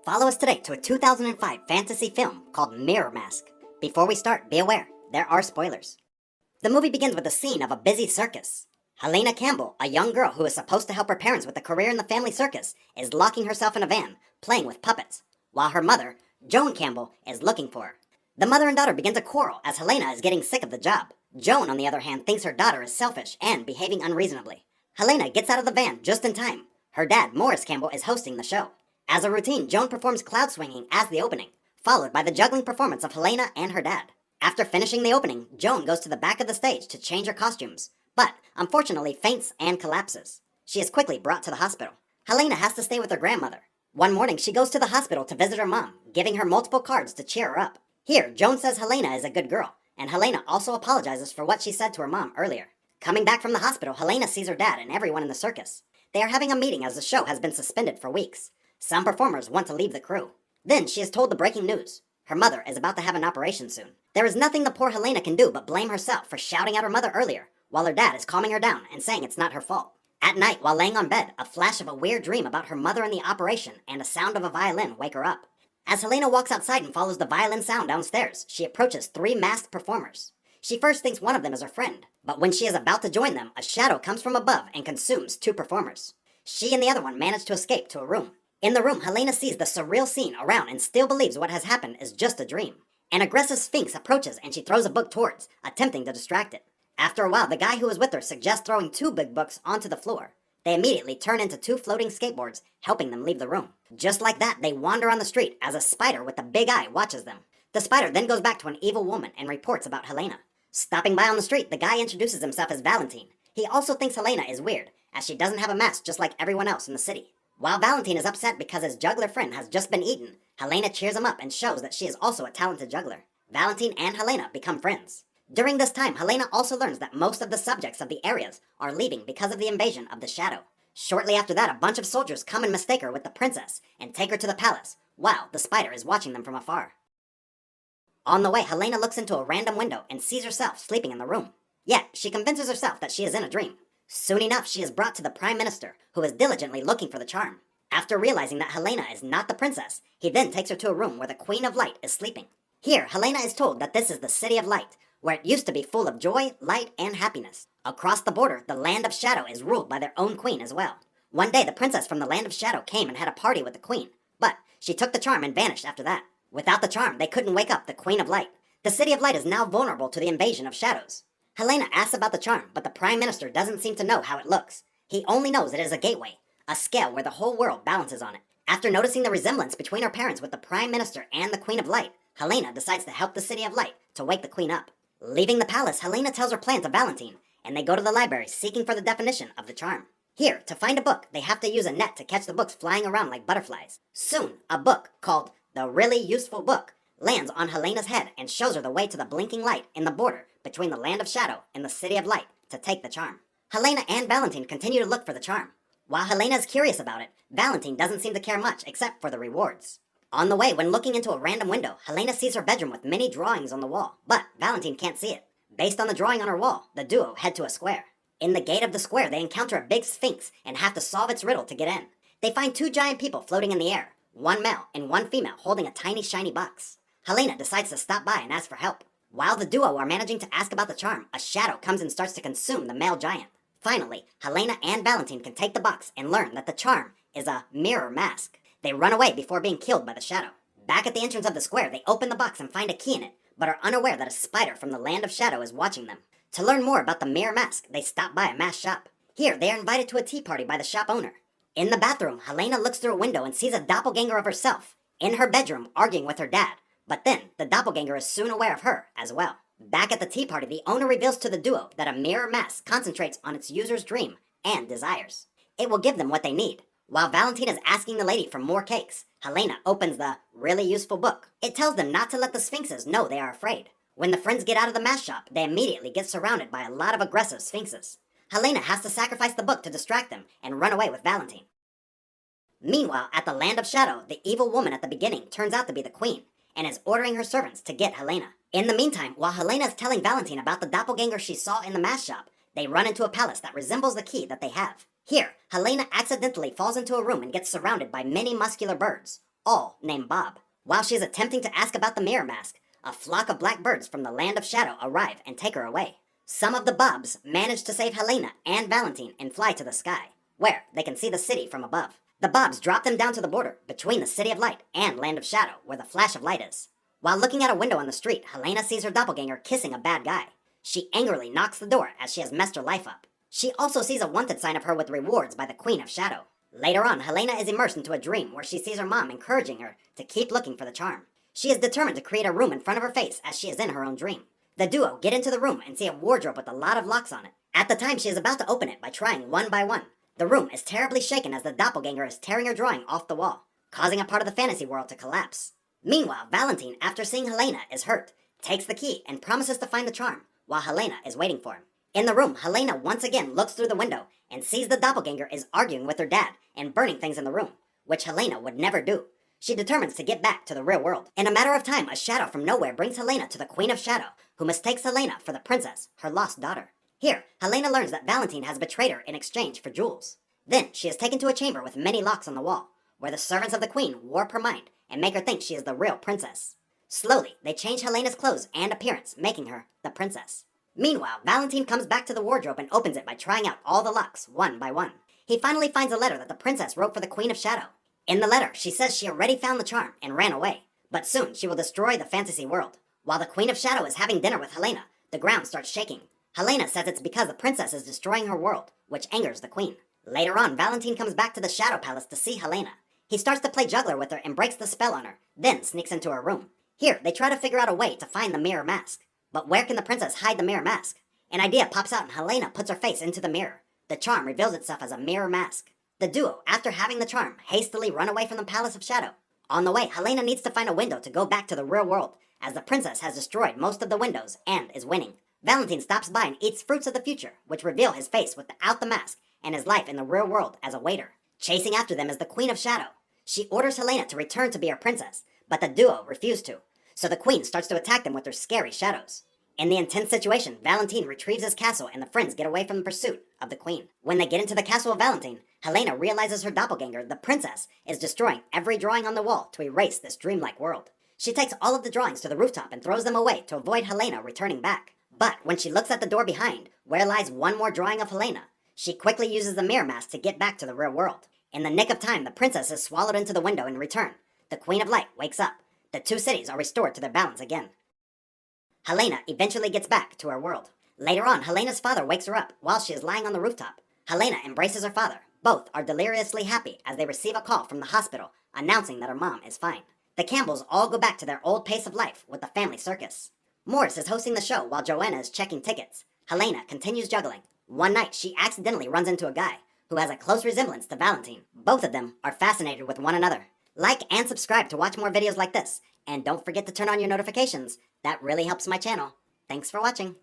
Follow us today to a 2005 fantasy film called Mirror Mask. Before we start, be aware, there are spoilers. The movie begins with a scene of a busy circus. Helena Campbell, a young girl who is supposed to help her parents with a career in the family circus, is locking herself in a van, playing with puppets, while her mother, Joan Campbell, is looking for her. The mother and daughter begin to quarrel as Helena is getting sick of the job. Joan, on the other hand, thinks her daughter is selfish and behaving unreasonably. Helena gets out of the van just in time. Her dad, Morris Campbell, is hosting the show. As a routine, Joan performs cloud swinging as the opening, followed by the juggling performance of Helena and her dad. After finishing the opening, Joan goes to the back of the stage to change her costumes, but unfortunately faints and collapses. She is quickly brought to the hospital. Helena has to stay with her grandmother. One morning, she goes to the hospital to visit her mom, giving her multiple cards to cheer her up. Here, Joan says Helena is a good girl, and Helena also apologizes for what she said to her mom earlier. Coming back from the hospital, Helena sees her dad and everyone in the circus. They are having a meeting as the show has been suspended for weeks. Some performers want to leave the crew. Then she is told the breaking news. Her mother is about to have an operation soon. There is nothing the poor Helena can do but blame herself for shouting at her mother earlier, while her dad is calming her down and saying it's not her fault. At night, while laying on bed, a flash of a weird dream about her mother and the operation and a sound of a violin wake her up. As Helena walks outside and follows the violin sound downstairs, she approaches 3 masked performers. She first thinks one of them is her friend, but when she is about to join them, a shadow comes from above and consumes 2 performers. She and the other one manage to escape to a room. In the room, Helena sees the surreal scene around and still believes what has happened is just a dream. An aggressive sphinx approaches and she throws a book towards, attempting to distract it. After a while, the guy who was with her suggests throwing 2 big books onto the floor. They immediately turn into 2 floating skateboards, helping them leave the room. Just like that, they wander on the street as a spider with a big eye watches them. The spider then goes back to an evil woman and reports about Helena. Stopping by on the street, the guy introduces himself as Valentine. He also thinks Helena is weird, as she doesn't have a mask just like everyone else in the city. While Valentine is upset because his juggler friend has just been eaten, Helena cheers him up and shows that she is also a talented juggler. Valentine and Helena become friends. During this time, Helena also learns that most of the subjects of the areas are leaving because of the invasion of the Shadow. Shortly after that, a bunch of soldiers come and mistake her with the princess and take her to the palace, while the spider is watching them from afar. On the way, Helena looks into a random window and sees herself sleeping in the room. Yet, she convinces herself that she is in a dream. Soon enough, she is brought to the Prime Minister, who is diligently looking for the charm. After realizing that Helena is not the princess, he then takes her to a room where the Queen of Light is sleeping. Here, Helena is told that this is the City of Light, where it used to be full of joy, light, and happiness. Across the border, the Land of Shadow is ruled by their own queen as well. One day, the princess from the Land of Shadow came and had a party with the queen, but she took the charm and vanished after that. Without the charm, they couldn't wake up the Queen of Light. The City of Light is now vulnerable to the invasion of shadows. Helena asks about the charm, but the Prime Minister doesn't seem to know how it looks. He only knows it is a gateway, a scale where the whole world balances on it. After noticing the resemblance between her parents with the Prime Minister and the Queen of Light, Helena decides to help the City of Light to wake the Queen up. Leaving the palace, Helena tells her plan to Valentine, and they go to the library seeking for the definition of the charm. Here, to find a book, they have to use a net to catch the books flying around like butterflies. Soon, a book called The Really Useful Book lands on Helena's head and shows her the way to the blinking light in the border between the Land of Shadow and the City of Light to take the charm. Helena and Valentine continue to look for the charm. While Helena is curious about it, Valentine doesn't seem to care much except for the rewards. On the way, when looking into a random window, Helena sees her bedroom with many drawings on the wall, but Valentine can't see it. Based on the drawing on her wall, the duo head to a square. In the gate of the square, they encounter a big sphinx and have to solve its riddle to get in. They find 2 giant people floating in the air, one male and one female holding a tiny shiny box. Helena decides to stop by and ask for help. While the duo are managing to ask about the charm, a shadow comes and starts to consume the male giant. Finally, Helena and Valentine can take the box and learn that the charm is a mirror mask. They run away before being killed by the shadow. Back at the entrance of the square, they open the box and find a key in it, but are unaware that a spider from the Land of Shadow is watching them. To learn more about the mirror mask, they stop by a mask shop. Here, they are invited to a tea party by the shop owner. In the bathroom, Helena looks through a window and sees a doppelganger of herself in her bedroom arguing with her dad. But then, the doppelganger is soon aware of her as well. Back at the tea party, the owner reveals to the duo that a mirror mask concentrates on its user's dream and desires. It will give them what they need. While Valentine is asking the lady for more cakes, Helena opens the Really Useful Book. It tells them not to let the sphinxes know they are afraid. When the friends get out of the mask shop, they immediately get surrounded by a lot of aggressive sphinxes. Helena has to sacrifice the book to distract them and run away with Valentine. Meanwhile, at the Land of Shadow, the evil woman at the beginning turns out to be the queen, and is ordering her servants to get Helena. In the meantime, while Helena is telling Valentine about the doppelganger she saw in the mask shop, they run into a palace that resembles the key that they have. Here, Helena accidentally falls into a room and gets surrounded by many muscular birds, all named Bob. While she is attempting to ask about the mirror mask, a flock of black birds from the land of shadow arrive and take her away. Some of the Bobs manage to save Helena and Valentine and fly to the sky, where they can see the city from above. The Bobs drop them down to the border between the City of Light and Land of Shadow, where the Flash of Light is. While looking out a window on the street, Helena sees her doppelganger kissing a bad guy. She angrily knocks the door as she has messed her life up. She also sees a wanted sign of her with rewards by the Queen of Shadow. Later on, Helena is immersed into a dream where she sees her mom encouraging her to keep looking for the charm. She is determined to create a room in front of her face as she is in her own dream. The duo get into the room and see a wardrobe with a lot of locks on it. At the time, she is about to open it by trying one by one. The room is terribly shaken as the doppelganger is tearing her drawing off the wall, causing a part of the fantasy world to collapse. Meanwhile, Valentine, after seeing Helena, is hurt, takes the key, and promises to find the charm, while Helena is waiting for him. In the room, Helena once again looks through the window and sees the doppelganger is arguing with her dad and burning things in the room, which Helena would never do. She determines to get back to the real world. In a matter of time, a shadow from nowhere brings Helena to the Queen of Shadow, who mistakes Helena for the princess, her lost daughter. Here, Helena learns that Valentine has betrayed her in exchange for jewels. Then, she is taken to a chamber with many locks on the wall, where the servants of the queen warp her mind and make her think she is the real princess. Slowly, they change Helena's clothes and appearance, making her the princess. Meanwhile, Valentine comes back to the wardrobe and opens it by trying out all the locks, one by one. He finally finds a letter that the princess wrote for the Queen of Shadow. In the letter, she says she already found the charm and ran away, but soon she will destroy the fantasy world. While the Queen of Shadow is having dinner with Helena, the ground starts shaking. Helena says it's because the princess is destroying her world, which angers the queen. Later on, Valentine comes back to the Shadow Palace to see Helena. He starts to play juggler with her and breaks the spell on her, then sneaks into her room. Here, they try to figure out a way to find the mirror mask. But where can the princess hide the mirror mask? An idea pops out and Helena puts her face into the mirror. The charm reveals itself as a mirror mask. The duo, after having the charm, hastily run away from the Palace of Shadow. On the way, Helena needs to find a window to go back to the real world, as the princess has destroyed most of the windows and is winning. Valentine stops by and eats fruits of the future, which reveal his face without the mask and his life in the real world as a waiter. Chasing after them is the Queen of Shadow. She orders Helena to return to be her princess, but the duo refuse to, so the queen starts to attack them with her scary shadows. In the intense situation, Valentine retrieves his castle and the friends get away from the pursuit of the queen. When they get into the castle of Valentine, Helena realizes her doppelganger, the princess, is destroying every drawing on the wall to erase this dreamlike world. She takes all of the drawings to the rooftop and throws them away to avoid Helena returning back. But when she looks at the door behind, where lies one more drawing of Helena, she quickly uses the mirror mask to get back to the real world. In the nick of time, the princess is swallowed into the window in return. The Queen of Light wakes up. The two cities are restored to their balance again. Helena eventually gets back to her world. Later on, Helena's father wakes her up while she is lying on the rooftop. Helena embraces her father. Both are deliriously happy as they receive a call from the hospital announcing that her mom is fine. The Campbells all go back to their old pace of life with the family circus. Morris is hosting the show while Joanna is checking tickets. Helena continues juggling. One night, she accidentally runs into a guy who has a close resemblance to Valentine. Both of them are fascinated with one another. Like and subscribe to watch more videos like this. And don't forget to turn on your notifications. That really helps my channel. Thanks for watching.